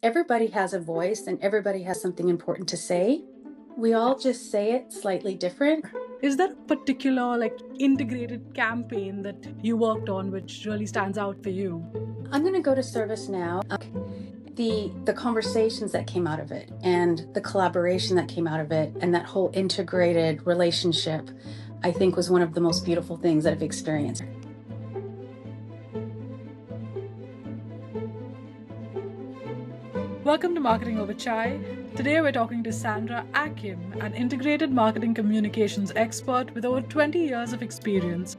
Everybody has a voice and everybody has something important to say. We all just say it slightly different. Is there a particular integrated campaign that you worked on which really stands out for you? I'm going to go to ServiceNow. The conversations that came out of it and the collaboration that came out of it and that whole integrated relationship, I think was one of the most beautiful things that I've experienced. Welcome to Marketing Over Chai. Today we're talking to Sandra Acham, an integrated marketing communications expert with over 20 years of experience.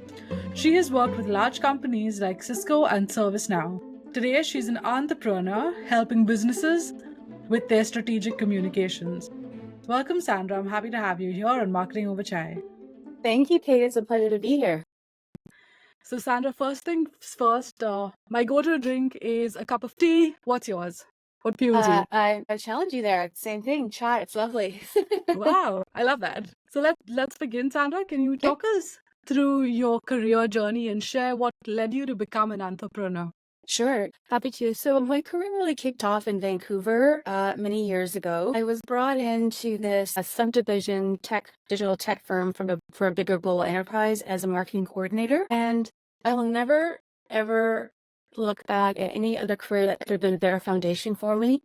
She has worked with large companies like Cisco and ServiceNow. Today she's an entrepreneur helping businesses with their strategic communications. Welcome, Sandra. I'm happy to have you here on Marketing Over Chai. Thank you, Kate. It's a pleasure to be here. So, Sandra, first things first, my go-to drink is a cup of tea. What's yours? What fuels you? I challenge you there. Same thing. Chai. It's lovely. Wow, I love that. So let's begin, Sandra. Can you talk us through your career journey and share what led you to become an entrepreneur? Sure, happy to. So my career really kicked off in Vancouver many years ago. I was brought into this subdivision digital tech firm for a bigger global enterprise as a marketing coordinator. And I will never, ever look back at any other career that could have been a better foundation for me.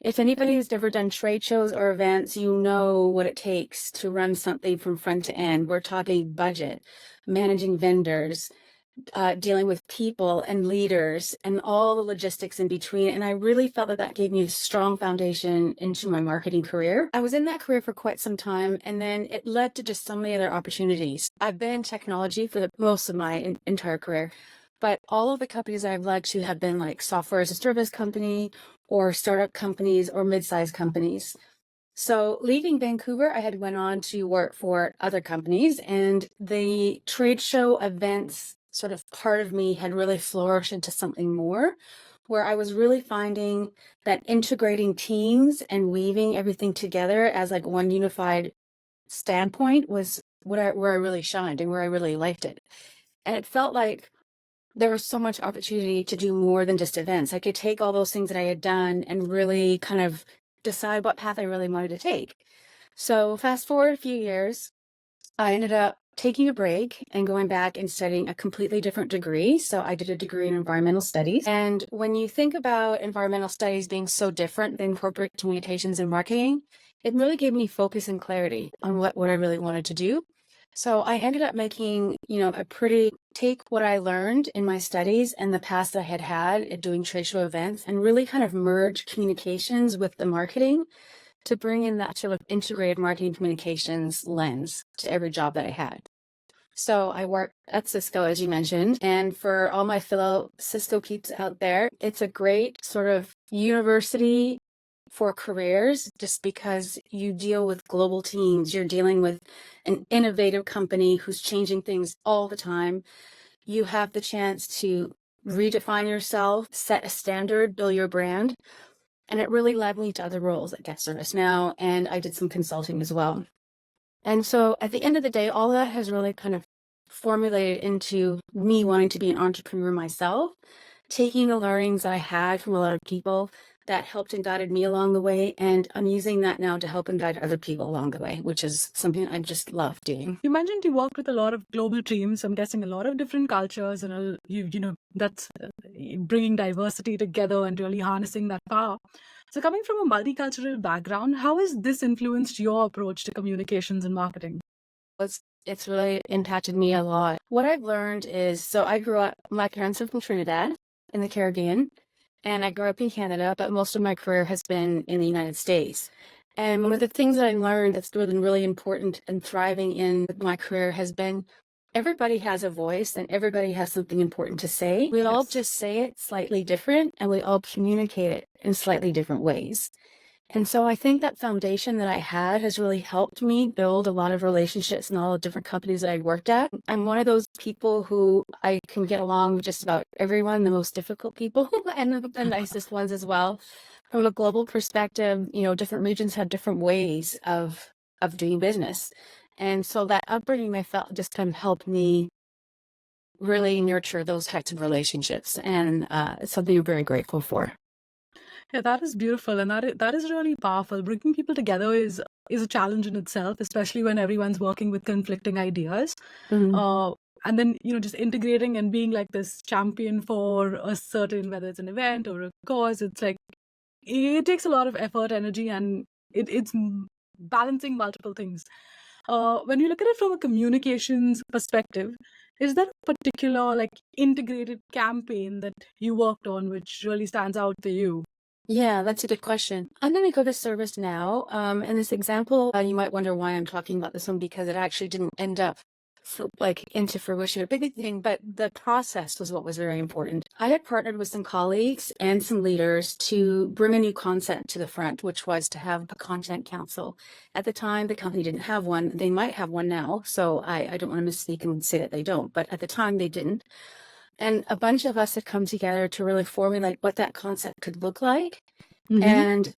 If anybody has ever done trade shows or events, you know what it takes to run something from front to end. We're talking budget, managing vendors, dealing with people and leaders and all the logistics in between. And I really felt that gave me a strong foundation into my marketing career. I was in that career for quite some time, and then it led to just so many other opportunities. I've been in technology for most of my entire career, but all of the companies I've led to have been like software as a service company or startup companies or mid-sized companies. So leaving Vancouver, I had went on to work for other companies, and the trade show events sort of part of me had really flourished into something more, where I was really finding that integrating teams and weaving everything together as like one unified standpoint was where I really shined and where I really liked it. And it felt like there was so much opportunity to do more than just events. I could take all those things that I had done and really kind of decide what path I really wanted to take. So fast forward a few years, I ended up taking a break and going back and studying a completely different degree. So I did a degree in environmental studies. And when you think about environmental studies being so different than corporate communications and marketing, it really gave me focus and clarity on what I really wanted to do. So I ended up making, take what I learned in my studies and the past I had at doing trade show events and really kind of merge communications with the marketing to bring in that sort of integrated marketing communications lens to every job that I had. So I worked at Cisco, as you mentioned, and for all my fellow Cisco peeps out there, it's a great sort of university for careers just because you deal with global teams. You're dealing with an innovative company who's changing things all the time. You have the chance to redefine yourself, set a standard, build your brand. And it really led me to other roles at ServiceNow, and I did some consulting as well. And so at the end of the day, all that has really kind of formulated into me wanting to be an entrepreneur myself, taking the learnings I had from a lot of people that helped and guided me along the way. And I'm using that now to help and guide other people along the way, which is something I just love doing. You mentioned you worked with a lot of global teams. I'm guessing a lot of different cultures, and that's bringing diversity together and really harnessing that power. So, coming from a multicultural background, how has this influenced your approach to communications and marketing? It's really impacted me a lot. What I've learned is, so I grew up, my parents are from Trinidad in the Caribbean, and I grew up in Canada, but most of my career has been in the United States. And one of the things that I learned that's been really important and thriving in my career has been everybody has a voice and everybody has something important to say. We all just say it slightly different and we all communicate it in slightly different ways. And so I think that foundation that I had has really helped me build a lot of relationships in all the different companies that I worked at. I'm one of those people who I can get along with just about everyone, the most difficult people and the nicest ones as well. From a global perspective, different regions have different ways of doing business. And so that upbringing I felt just kind of helped me really nurture those types of relationships. And it's something I'm very grateful for. Yeah, that is beautiful, and that is really powerful. Bringing people together is a challenge in itself, especially when everyone's working with conflicting ideas. Mhm. Uh, and then just integrating and being like this champion for a certain, whether it's an event or a cause. It's like it takes a lot of effort, energy, and balancing multiple things. When you look at it from a communications perspective, is there a particular like integrated campaign that you worked on which really stands out to you? Yeah, that's a good question. I'm going to go to service now. In this example, you might wonder why I'm talking about this one because it actually didn't end up like into fruition, a big thing, but the process was what was very important. I had partnered with some colleagues and some leaders to bring a new concept to the front, which was to have a content council. At the time, the company didn't have one. They might have one now, so I don't want to misspeak and say that they don't, but at the time they didn't. And a bunch of us had come together to really formulate what that concept could look like. Mm-hmm. And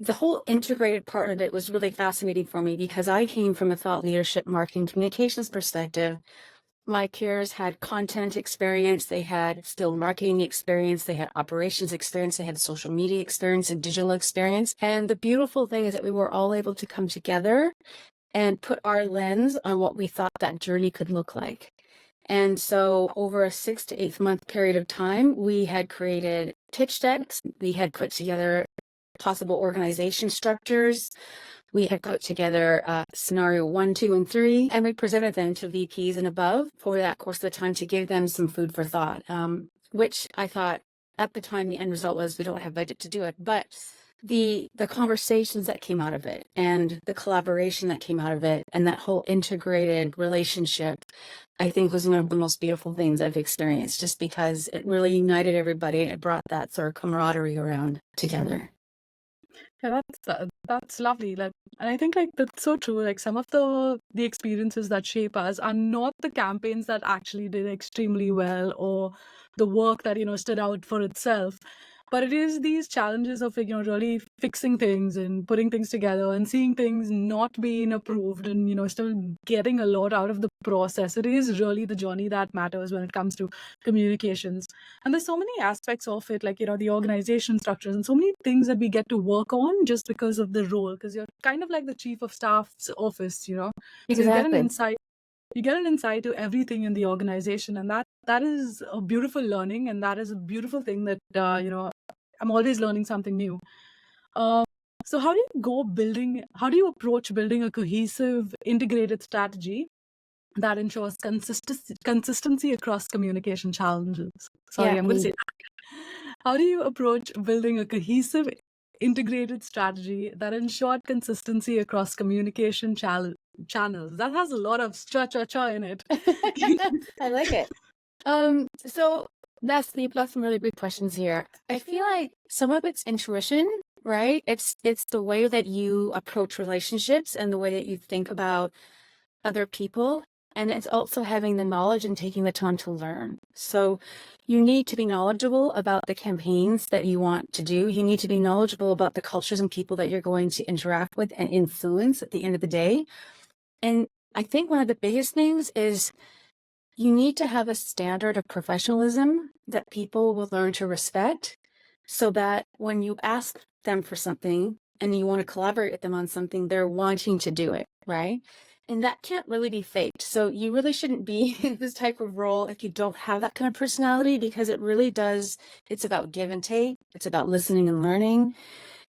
the whole integrated part of it was really fascinating for me because I came from a thought leadership, marketing, communications perspective. My peers had content experience, they had still marketing experience, they had operations experience, they had social media experience and digital experience. And the beautiful thing is that we were all able to come together and put our lens on what we thought that journey could look like. And so over a 6 to 8 month period of time, we had created pitch decks. We had put together possible organization structures. We had put together scenario 1, 2, and 3, and we presented them to VPs and above for that course of the time to give them some food for thought, which I thought at the time the end result was we don't have budget to do it. But the conversations that came out of it and the collaboration that came out of it and that whole integrated relationship, I think was one of the most beautiful things I've experienced just because it really united everybody and it brought that sort of camaraderie around together. Yeah, that's lovely. Like, and I think like that's so true. Like some of the experiences that shape us are not the campaigns that actually did extremely well or the work that stood out for itself, but it is these challenges of like, really fixing things and putting things together and seeing things not being approved and still getting a lot out of the process. It is really the journey that matters when it comes to communications. And there's so many aspects of it, like the organization structures and so many things that we get to work on just because of the role, because you're kind of like the chief of staff's office. So Exactly. you get an insight to everything in the organization, and that is a beautiful learning, and that is a beautiful thing that I'm always learning something new. uh, so how do you approach building a cohesive integrated strategy that ensures consistency across communication challenges? Sorry, Yeah, I'm I going to mean, say, how do you approach building a cohesive, integrated strategy that ensured consistency across communication channels? That has a lot of cha in it. I like it. So you've got some really good questions here. I feel like some of it's intuition, right? It's the way that you approach relationships and the way that you think about other people. And it's also having the knowledge and taking the time to learn. So you need to be knowledgeable about the campaigns that you want to do. You need to be knowledgeable about the cultures and people that you're going to interact with and influence at the end of the day. And I think one of the biggest things is you need to have a standard of professionalism that people will learn to respect so that when you ask them for something and you want to collaborate with them on something, they're wanting to do it, right? And that can't really be faked. So you really shouldn't be in this type of role if you don't have that kind of personality because it really does, it's about give and take. It's about listening and learning.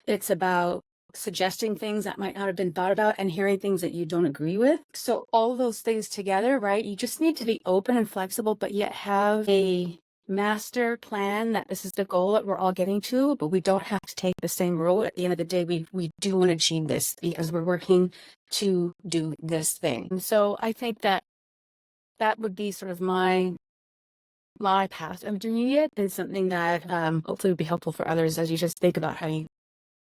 It's about suggesting things that might not have been thought about and hearing things that you don't agree with. So all of those things together, right? You just need to be open and flexible, but yet have a master plan that this is the goal that we're all getting to, but we don't have to take the same road. At the end of the day, we do want to achieve this because we're working to do this thing. And so I think that that would be sort of my path of doing it is something that hopefully would be helpful for others as you just think about how you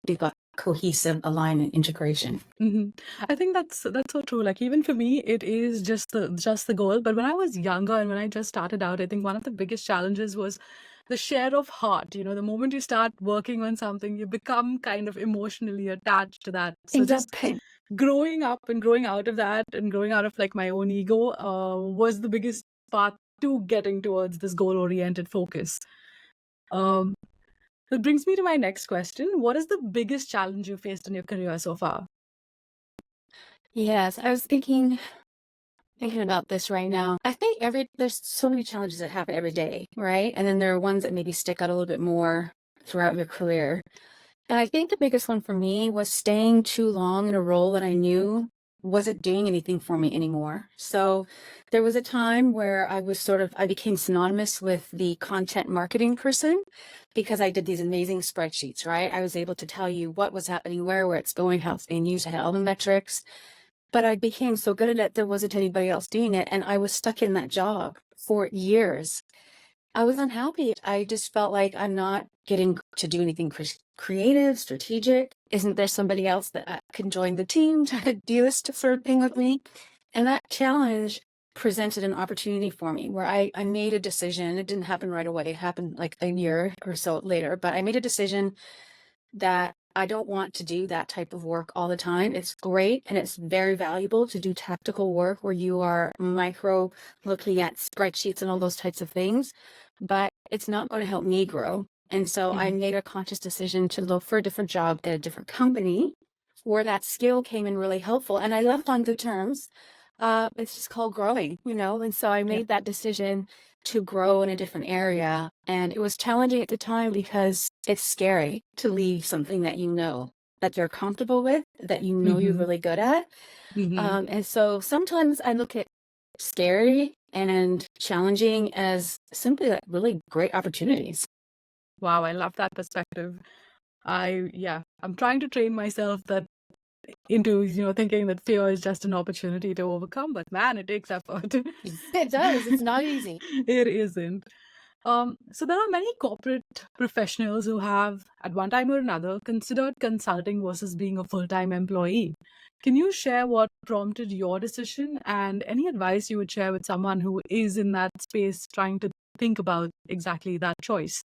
do got cohesive alignment integration. Mhm. I think that's so true. Like even for me, it is just the goal. But when I was younger and when I just started out, I think one of the biggest challenges was the share of heart. The moment you start working on something, you become kind of emotionally attached to that. So just Exactly. growing up and growing out of that and growing out of like my own ego was the biggest path to getting towards this goal oriented focus. Um, That brings me to my next question. What is the biggest challenge you faced in your career so far? Yes, I was thinking about this right now. I think there's so many challenges that happen every day, right? And then there are ones that maybe stick out a little bit more throughout your career. And I think the biggest one for me was staying too long in a role that I knew wasn't doing anything for me anymore. So there was a time where I became synonymous with the content marketing person because I did these amazing spreadsheets, right? I was able to tell you what was happening, where it's going, how it's being used, I had all the metrics. But I became so good at it, there wasn't anybody else doing it. And I was stuck in that job for years. I was unhappy. I just felt like I'm not getting to do anything creative, strategic. Isn't there somebody else that can join the team to do this sort of thing with me? And that challenge presented an opportunity for me where I made a decision. It didn't happen right away. It happened like a year or so later, but I made a decision that I don't want to do that type of work all the time. It's great and it's very valuable to do tactical work where you are micro looking at spreadsheets and all those types of things, but it's not going to help me grow. And so I Mhm. made a conscious decision to look for a different job at a different company where that skill came in really helpful. And I left on good terms. It's just called growing, And so I Yeah. made that decision to grow in a different area. And it was challenging at the time because it's scary to leave something that you know that you're comfortable with, that you know you're Hmm. really good at. Hmm. And so sometimes I look at scary and challenging as simply like really great opportunities. Wow, I love that perspective. I'm trying to train myself that into, thinking that fear is just an opportunity to overcome, but man, it takes effort. It does. It's not easy. It isn't. So there are many corporate professionals who have, at one time or another, considered consulting versus being a full-time employee. Can you share what prompted your decision and any advice you would share with someone who is in that space trying to think about exactly that choice?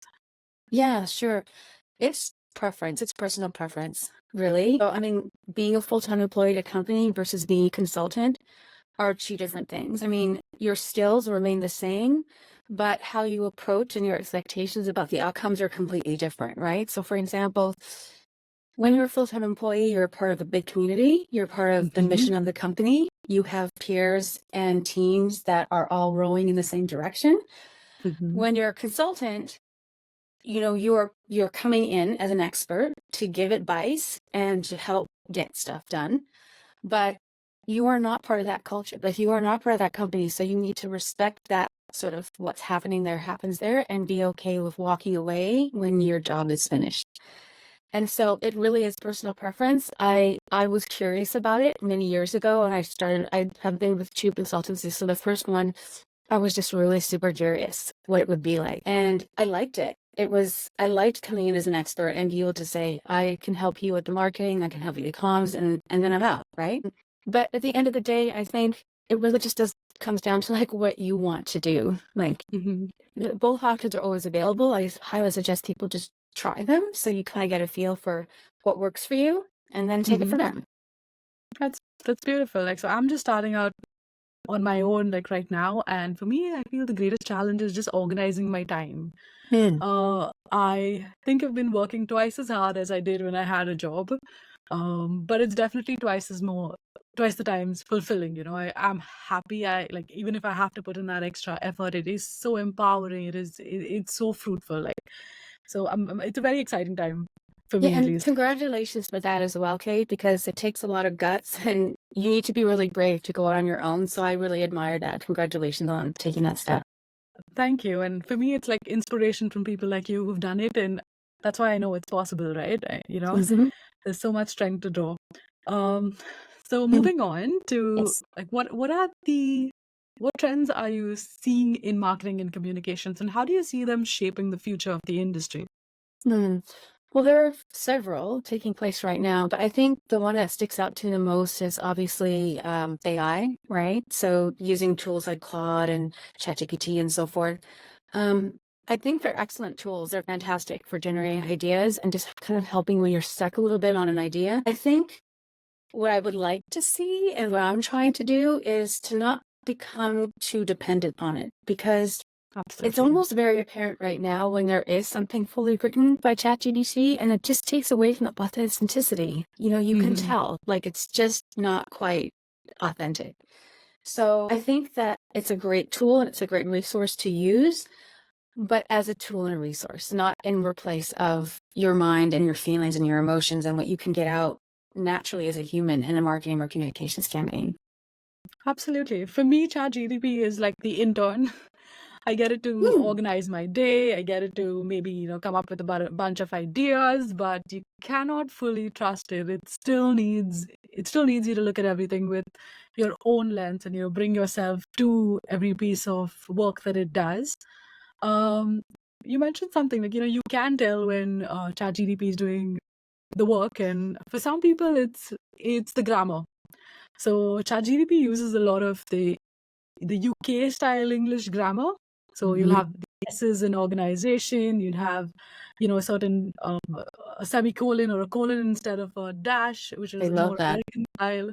Yeah, sure. It's preference. It's personal preference, really. So, I mean, being a full-time employee at a company versus being a consultant are two different things. I mean, your skills remain the same, but how you approach and your expectations about the outcomes are completely different, right? So, for example, when you're a full-time employee, you're a part of a big community, you're part of the Hmm. mission of the company, you have peers and teams that are all rowing in the same direction. Hmm. When you're a consultant, you're coming in as an expert to give advice and to help get stuff done, but you are not part of that culture, like you are not part of that company, so you need to respect that sort of what's happening there happens there and be okay with walking away when your job is finished. And so it really is personal preference. I was curious about it many years ago and I have been with two consultancies. So the first one I was just really super curious what it would be like. And I liked it. I liked coming in as an expert and be able to say, I can help you with the marketing, I can help you with comms, and then I'm out, right? But at the end of the day, I think it really just comes down to like what you want to do. Like Hmm. both options are always available. I highly suggest people just try them so you kind of get a feel for what works for you and then take it Hmm. from there. That's beautiful. Like, so I'm just starting out on my own, like right now, and for me, I feel the greatest challenge is just organizing my time. Hmm. I think I've been working twice as hard as I did when I had a job. But it's definitely twice the times fulfilling. I'm happy. I like even if I have to put in that extra effort, it is so empowering. It's so fruitful. Like so, it's a very exciting time for Yeah, me at and least. congratulations with that as well, Kate, because it takes a lot of guts and you need to be really brave to go out on your own. So I really admire that. Congratulations on taking that step. Thank you. And for me, it's like inspiration from people like you who've done it, and that's why I know it's possible, right? Mhm. There's so much strength to draw. Um, so moving on to Yes. like what trends are you seeing in marketing and communications, and how do you see them shaping the future of the industry? Hmm. Well, there are several taking place right now, but I think the one that sticks out to the most is obviously AI, right? So using tools like Claude and ChatGPT and so forth. Um, I think they're excellent tools. They're fantastic for generating ideas and just kind of helping when you're stuck a little bit on an idea. I think what I would like to see and what I'm trying to do is to not become too dependent on it because It's Absolutely. almost very apparent right now when there is something fully written by ChatGPT, and it just takes away from the authenticity. You can Hmm. tell, like, it's just not quite authentic. So I think that it's a great tool and it's a great resource to use, but as a tool and a resource, not in replace of your mind and your feelings and your emotions and what you can get out naturally as a human in a marketing or communications campaign. Absolutely. For me, ChatGPT is like the intern. I get it to Hmm. organize my day. I get it to maybe, come up with a bunch of ideas, but you cannot fully trust it. It still needs you to look at everything with your own lens and bring yourself to every piece of work that it does. Um, you mentioned something like, you can tell when ChatGPT is doing the work, and for some people it's the grammar. So ChatGPT uses a lot of the UK style English grammar. So you'll Mhm. have the S's in organization, you'd have, a certain a semicolon or a colon instead of a dash, which I is love more that. American style.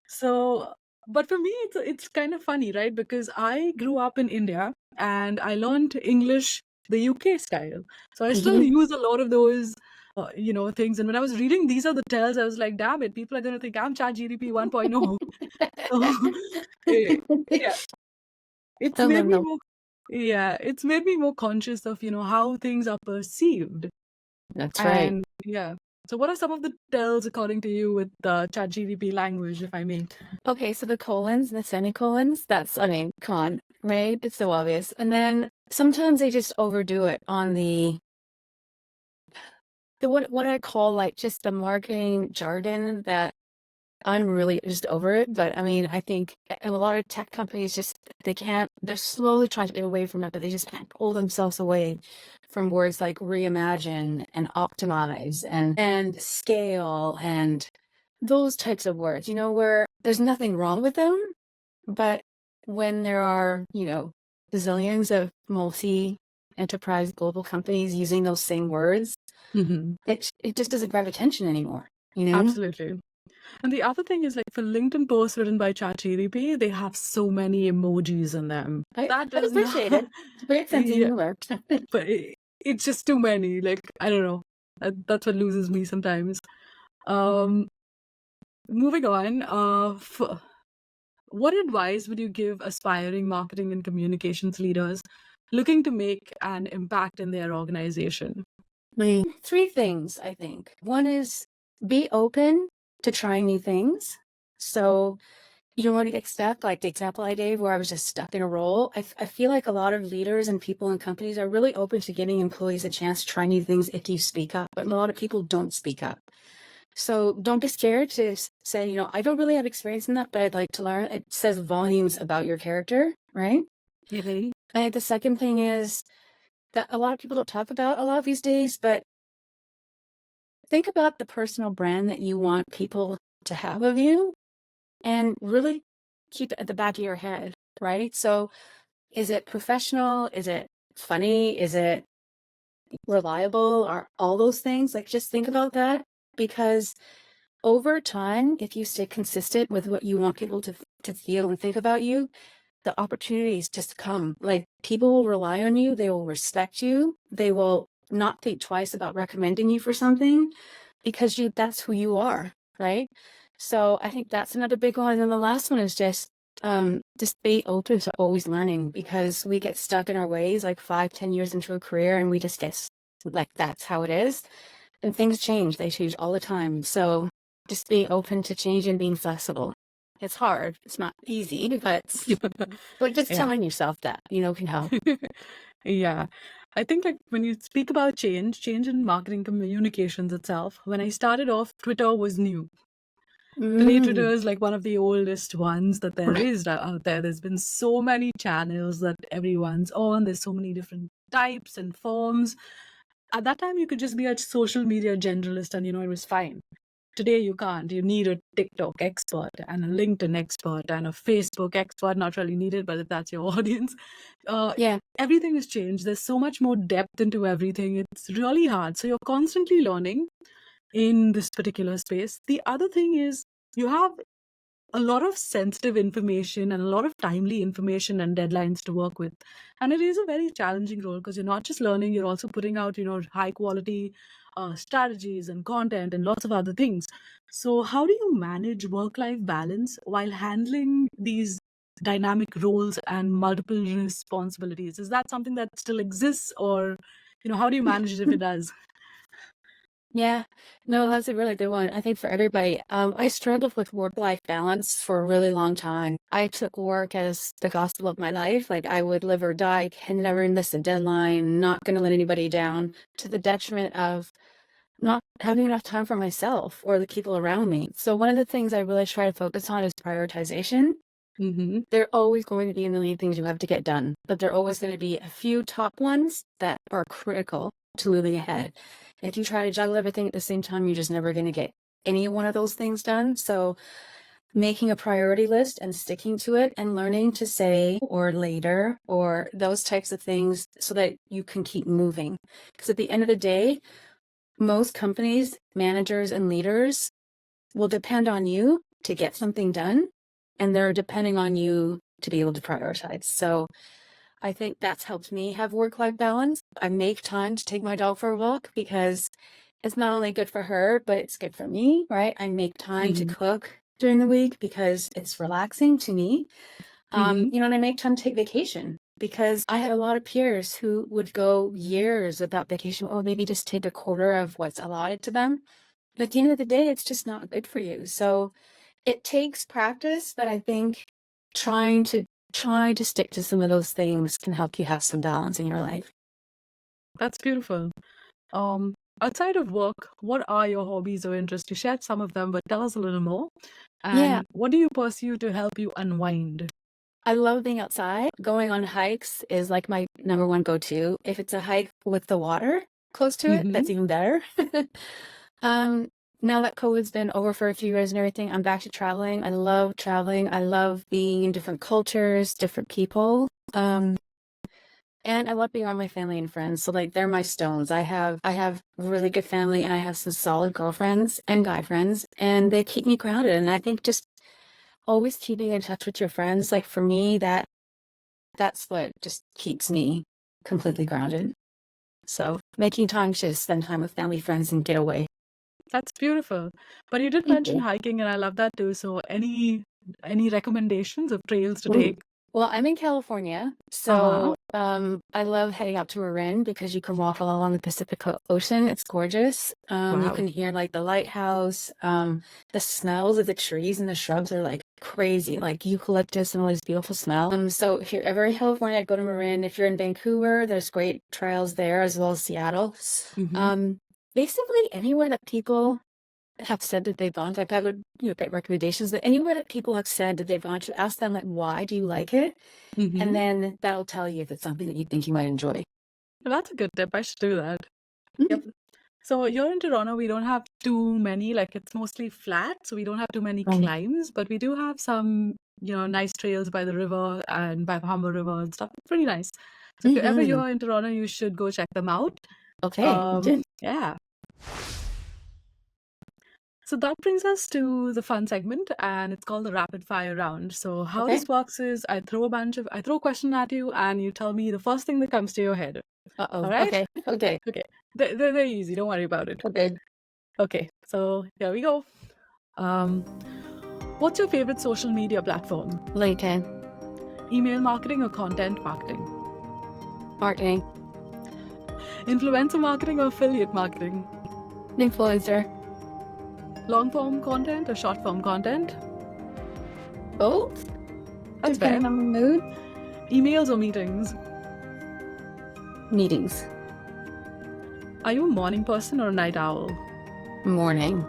So, but for me, it's kind of funny, right? Because I grew up in India and I learned English the UK style. So I still Mhm. use a lot of those, things. And when I was reading These Are the Tells, I was like, damn it, people are going to think I'm ChatGPT 1.0. So, eh, yeah, it's Oh, no, made me no. more, yeah, it's made me more conscious of, how things are perceived. That's right. And yeah. So what are some of the tells according to you with the ChatGPT language, if I may? Okay, so the colons and the semicolons, I mean, come on, right? It's so obvious. And then sometimes they just overdo it on the what I call like just the marketing jargon that I'm really just over it. But I mean, I think a lot of tech companies they're slowly trying to get away from it, but they just can't pull themselves away from words like reimagine and optimize and scale and those types of words, where there's nothing wrong with them. But when there are, bazillions of multi-enterprise global companies using those same words, Hmm. it just doesn't grab attention anymore, you know? Absolutely. And the other thing is like for LinkedIn posts written by ChatGPT, they have so many emojis in them. That I does appreciate not, it. It's a great sense of yeah, humor. but it's just too many. Like, I don't know. That's what loses me sometimes. Um, moving on, what advice would you give aspiring marketing and communications leaders looking to make an impact in their organization? Three things, I think. One is be open to trying new things. So you don't want to get stuck, like the example I gave where I was just stuck in a role. I feel like a lot of leaders and people in companies are really open to giving employees a chance to try new things if you speak up, but a lot of people don't speak up. So don't be scared to say, I don't really have experience in that, but I'd like to learn. It says volumes about your character, right? Okay. I think the second thing is that a lot of people don't talk about a lot these days, but think about the personal brand that you want people to have of you and really keep it at the back of your head, right? So is it professional? Is it funny? Is it reliable? Are all those things? Like just think about that because over time, if you stay consistent with what you want people to feel and think about you, the opportunities just come. Like people will rely on you, they will respect you, they will not think twice about recommending you for something because that's who you are, right? So I think that's another big one. And then the last one is just be open to always learning because we get stuck in our ways like 5, 10 years into a career and we just like that's how it is. And things change, they change all the time. So just being open to change and being flexible. It's hard. It's not easy, but just Yeah. telling yourself that, can help. Yeah. I think like when you speak about change in marketing communications itself, when I started off, Twitter was new. Today, Twitter Mm. is like one of the oldest ones that there is out there. There's been so many channels that everyone's on. There's so many different types and forms. At that time, you could just be a social media generalist and, it was fine. Today, you can't. You need a TikTok expert and a LinkedIn expert and a Facebook expert. Not really needed, but if that's your audience, uh, Yeah. everything has changed. There's so much more depth into everything. It's really hard. So you're constantly learning in this particular space. The other thing is you have a lot of sensitive information and a lot of timely information and deadlines to work with. And it is a very challenging role because you're not just learning, you're also putting out, high quality strategies and content and lots of other things. So, how do you manage work life balance while handling these dynamic roles and multiple responsibilities? Is that something that still exists, or, how do you manage it if it does? Yeah, no, that's a really good one. I think for everybody, I struggled with work-life balance for a really long time. I took work as the gospel of my life. Like I would live or die, can never miss a deadline, not going to let anybody down, to the detriment of not having enough time for myself or the people around me. So one of the things I really try to focus on is prioritization. Mm-hmm. There are always going to be a million things you have to get done, but there are always going to be a few top ones that are critical to moving ahead. If you try to juggle everything at the same time, you're just never going to get any one of those things done. So making a priority list and sticking to it and learning to say or later or those types of things so that you can keep moving. Because at the end of the day, most companies, managers, and leaders will depend on you to get something done, and they're depending on you to be able to prioritize. So I think that's helped me have work-life balance. I make time to take my dog for a walk because it's not only good for her, but it's good for me, right? I make time to cook during the week because it's relaxing to me. Mm-hmm. And I make time to take vacation because I had a lot of peers who would go years without vacation, or maybe just take a quarter of what's allotted to them. But at the end of the day, it's just not good for you. So it takes practice, but I think try to stick to some of those things can help you have some balance in your life. That's beautiful. Outside of work, what are your hobbies or interests? You shared some of them, but tell us a little more. Yeah, And what do you pursue to help you unwind? I love being outside. Going on hikes is like my number one go-to. If it's a hike with the water close to it, Mm-hmm. that's even better. Um, Now that COVID's been over for a few years and everything, I'm back to traveling. I love traveling. I love being in different cultures, different people. And I love being around my family and friends. So like they're my stones. I have really good family and I have some solid girlfriends and guy friends and they keep me grounded. And I think just always keeping in touch with your friends, like for me, that's what just keeps me completely grounded. So making time to spend time with family, friends and get away. That's beautiful. But you did Thank mention you. hiking, and I love that too. So any recommendations of trails to Ooh. take? Well, I'm in California, Uh-huh. so I love heading up to Marin because you can walk all along the Pacific Ocean. It's gorgeous. You Wow. can hear like the lighthouse. The smells of the trees and the shrubs are like crazy, like eucalyptus and all these beautiful smells. So if you're ever in California, I'd go to Marin. If you're in Vancouver, there's great trails there as well as Seattle. Mm-hmm. Um, Basically anywhere that people have said that they've gone to. I've had great recommendations, but anywhere that people have said that they've gone to, ask them like, why do you like it? And Mm-hmm. then that'll tell you if it's something that you think you might enjoy. That's a good tip. I should do that. Yep. Mhm. So here in Toronto, we don't have too many, like it's mostly flat, so we don't have too many Um, climbs, but we do have some, nice trails by the river and by the Humber River and stuff. It's pretty nice. So if you're ever mhm. here in Toronto, you should go check them out. Okay, good. Yeah. So that brings us to the fun segment, and it's called the rapid fire round. So how Okay. this works is I throw a question at you, and you tell me the first thing that comes to your head. All Uh-oh. right? Okay. Okay. Okay. They're easy. Don't worry about it. Okay. Okay. So here we go. Um, what's your favorite social media platform? LinkedIn. Email marketing or content marketing? Marketing. Influencer marketing or affiliate marketing? Influencer. Long form content or short form content? Both. That's fair. Depending on the mood. Emails or meetings? Meetings. Are you a morning person or a night owl? Morning.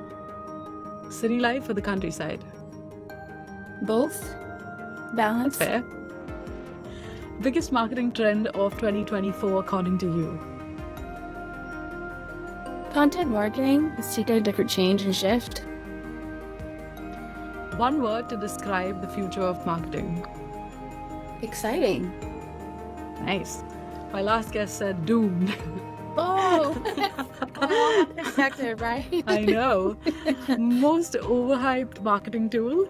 City life or the countryside? Both. That's Balance. fair. Biggest marketing trend of 2024 according to you? Content marketing is taking a different change and shift. One word to describe the future of marketing. Exciting. Nice. My last guest said doomed. Oh, oh, perspective, right? I know. Most overhyped marketing tool?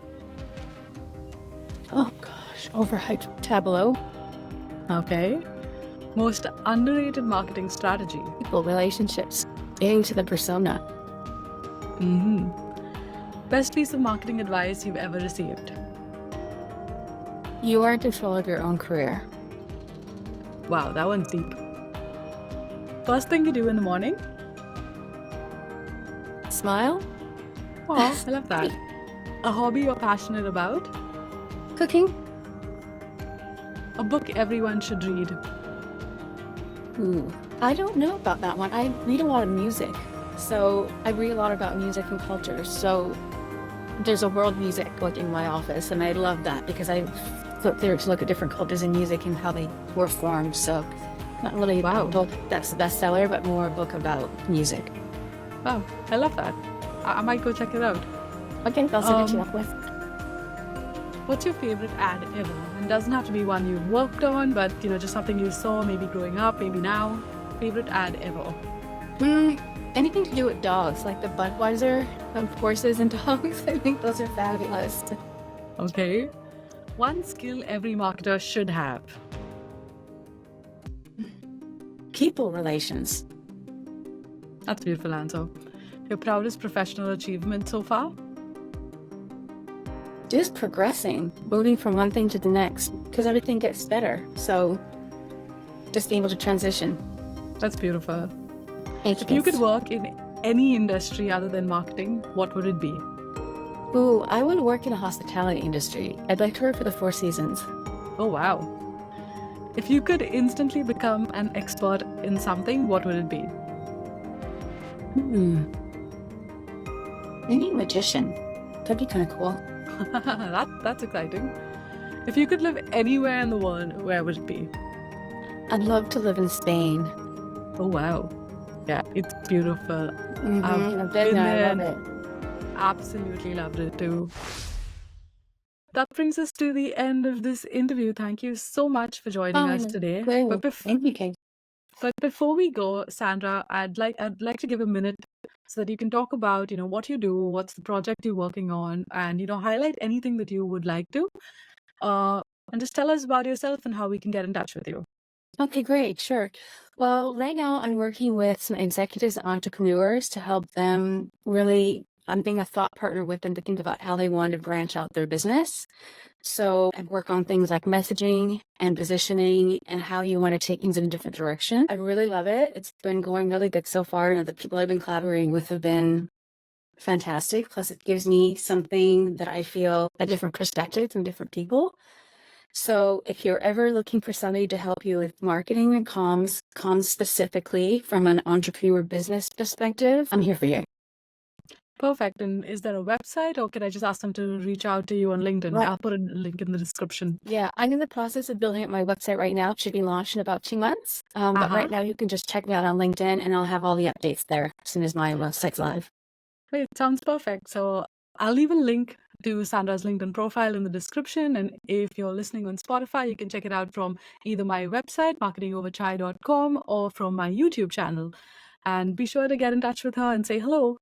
Oh gosh, overhyped tableau. Okay. Most underrated marketing strategy. People, relationships, getting to the persona. hmm Best piece of marketing advice you've ever received. You are in control of your own career. Wow, that one's deep. First thing you do in the morning? Smile. Oh, I love that. A hobby you're passionate about? Cooking. A book everyone should read? Ooh, I don't know about that one. I read a lot of music. So I read a lot about music and culture. So there's a world music book in my office, and I love that because I flip through to look at different cultures in music and how they were formed. So not really a book that's the bestseller, but more a book about music. Wow, I love that. I might go check it out. Okay, I'll set you up with. What's your favorite ad ever? It doesn't have to be one you've worked on, but just something you saw maybe growing up, maybe now. Favorite ad ever? Anything to do with dogs, like the Budweiser of horses and dogs. I think those are fabulous. Okay. One skill every marketer should have. People relations. That's a beautiful answer. Your proudest professional achievement so far? Just progressing, moving from one thing to the next, because everything gets better. So just being able to transition. That's beautiful. If you could work in any industry other than marketing, what would it be? Ooh, I want to work in the hospitality industry. I'd like to work for the Four Seasons. Oh, wow. If you could instantly become an expert in something, what would it be? Maybe a magician. That'd be kind of cool. That's exciting. If you could live anywhere in the world, where would it be? I'd love to live in Spain. Oh, wow. Yeah, it's beautiful. I've been there. I love it. Absolutely loved it too. That brings us to the end of this interview. Thank you so much for joining us today. Thank you, Kate. But before we go, Sandra, I'd like to give a minute so that you can talk about, what you do, what's the project you're working on, and, highlight anything that you would like to. And just tell us about yourself and how we can get in touch with you. Okay, great. Sure. Well, right now I'm working with some executives and entrepreneurs to help them really, I'm being a thought partner with them to think about how they want to branch out their business. So I work on things like messaging and positioning and how you want to take things in a different direction. I really love it. It's been going really good so far. And the people I've been collaborating with have been fantastic. Plus it gives me something that I feel a different perspective from different people. So if you're ever looking for somebody to help you with marketing and comms specifically from an entrepreneur business perspective, I'm here for you. Perfect. And is there a website, or can I just ask them to reach out to you on LinkedIn? Right. I'll put a link in the description. Yeah, I'm in the process of building up my website right now. It should be launched in about 2 months. But right now you can just check me out on LinkedIn and I'll have all the updates there as soon as my website's live. Great, sounds perfect. So I'll leave a link to Sandra's LinkedIn profile in the description. And if you're listening on Spotify, you can check it out from either my website, marketingoverchai.com, or from my YouTube channel. And be sure to get in touch with her and say hello.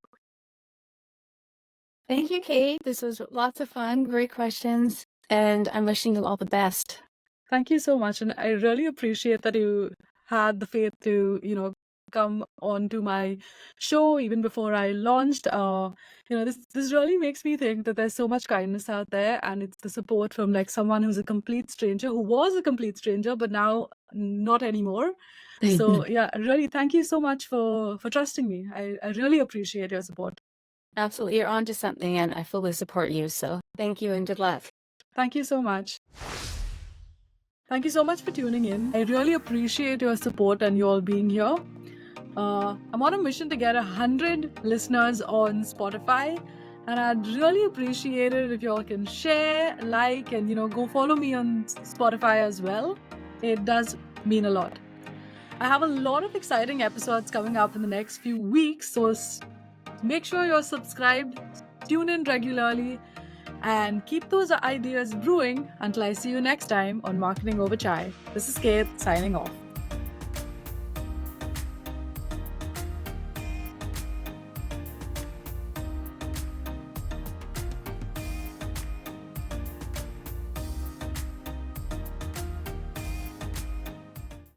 Thank you, Kate. This was lots of fun. Great questions. And I'm wishing you all the best. Thank you so much. And I really appreciate that you had the faith to, come on to my show even before I launched. This really makes me think that there's so much kindness out there, and it's the support from like someone who's a complete stranger, who was a complete stranger, but now not anymore. So yeah, really thank you so much for trusting me. I really appreciate your support. Absolutely. You're onto something and I fully support you. So thank you and good luck. Thank you so much. Thank you so much for tuning in. I really appreciate your support and you all being here. I'm on a mission to get 100 listeners on Spotify, and I'd really appreciate it if you all can share, like, and go follow me on Spotify as well. It does mean a lot. I have a lot of exciting episodes coming up in the next few weeks, so make sure you're subscribed, tune in regularly, and keep those ideas brewing until I see you next time on Marketing Over Chai. This is Kate signing off.